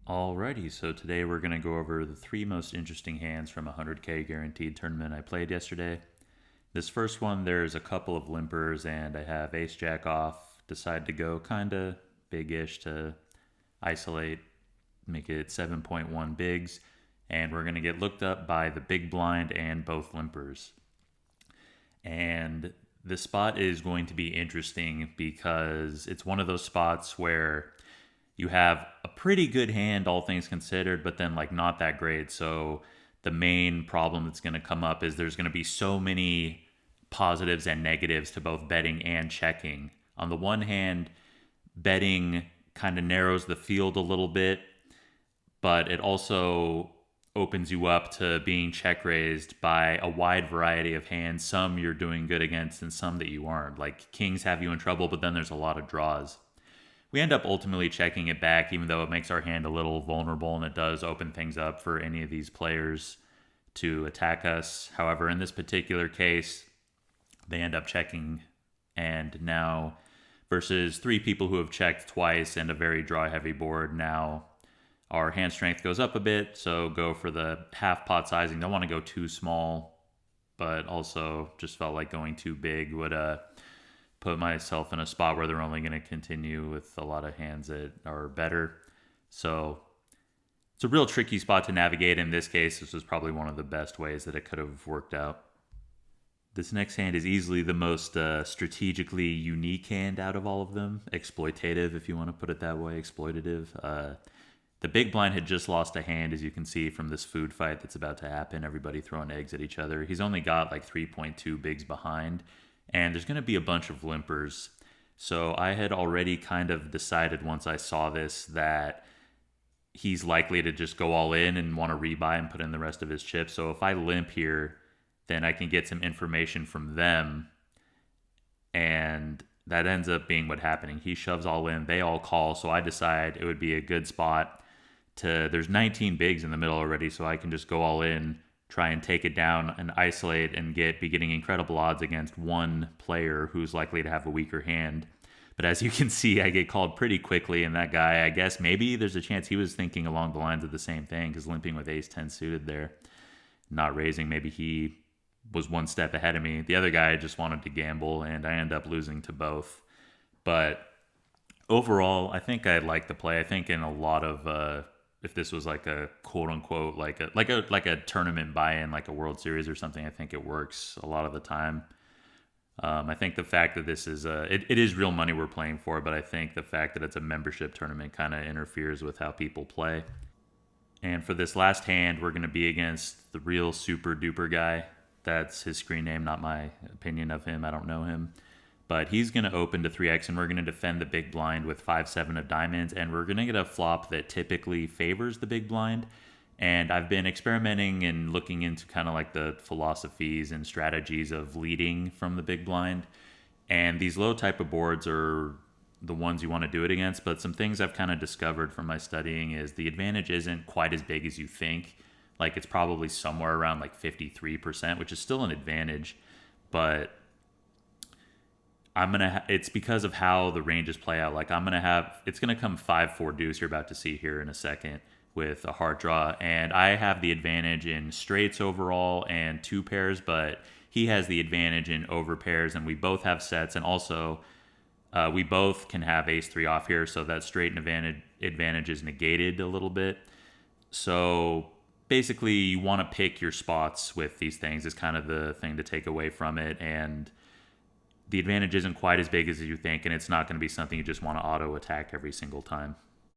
Alrighty, so today we're going to go over the three most interesting hands from a 100K guaranteed tournament I played yesterday. This first one, there's a couple of limpers, and I have ace jack off. Decide to go kind of big-ish to isolate, make it 7.1 bigs, and we're going to get looked up by the big blind and both limpers. And this spot is going to be interesting because it's one of those spots where you have a pretty good hand, all things considered, but then like not that great. So the main problem that's going to come up is there's going to be so many positives and negatives to both betting and checking. On the one hand, betting kind of narrows the field a little bit, but it also opens you up to being check raised by a wide variety of hands. Some you're doing good against and some that you aren't. Like kings have you in trouble, but then there's a lot of draws. We end up ultimately checking it back, even though it makes our hand a little vulnerable and it does open things up for any of these players to attack us. However, in this particular case, they end up checking, and now versus three people who have checked twice and a very draw heavy board, now our hand strength goes up a bit, so go for the half pot sizing. Don't want to go too small, but also just felt like going too big would put myself in a spot where they're only going to continue with a lot of hands that are better. So it's a real tricky spot to navigate. In this case, this was probably one of the best ways that it could have worked out. This next hand is easily the most strategically unique hand out of all of them. Exploitative, if you want to put it that way. Exploitative. The big blind had just lost a hand, as you can see from this food fight that's about to happen. Everybody throwing eggs at each other. He's only got like 3.2 bigs behind, and there's going to be a bunch of limpers. So I had already kind of decided once I saw this that he's likely to just go all in and want to rebuy and put in the rest of his chips. So if I limp here, then I can get some information from them, and that ends up being what happening. He shoves all in, they all call, so I decide it would be a good spot to, there's 19 bigs in the middle already, so I can just go all in, try and take it down and isolate and be getting incredible odds against one player who's likely to have a weaker hand. But as you can see, I get called pretty quickly, and that guy, I guess maybe there's a chance he was thinking along the lines of the same thing, because limping with ace 10 suited there, not raising, maybe he was one step ahead of me. The other guy just wanted to gamble, and I end up losing to both. But overall, I think I like the play. I think in a lot of if this was like a quote unquote like a tournament buy-in, like a World Series or something, I think it works a lot of the time. I think the fact that this is it is real money we're playing for, but I think the fact that it's a membership tournament kind of interferes with how people play. And for this last hand, we're going to be against the real super duper guy. That's his screen name, not my opinion of him. I don't know him. But he's going to open to 3x, and we're going to defend the big blind with 5-7 of diamonds, and we're going to get a flop that typically favors the big blind. And I've been experimenting and looking into kind of like the philosophies and strategies of leading from the big blind. And these low type of boards are the ones you want to do it against. But some things I've kind of discovered from my studying is the advantage isn't quite as big as you think. Like it's probably somewhere around like 53%, which is still an advantage. But it's because of how the ranges play out. Like it's gonna come 5-4 deuce. You're about to see here in a second with a hard draw, and I have the advantage in straights overall and two pairs, but he has the advantage in over pairs, and we both have sets, and also we both can have ace 3 off here, so that straight advantage is negated a little bit. So basically, you want to pick your spots with these things is kind of the thing to take away from it, and the advantage isn't quite as big as you think, and it's not going to be something you just want to auto attack every single time.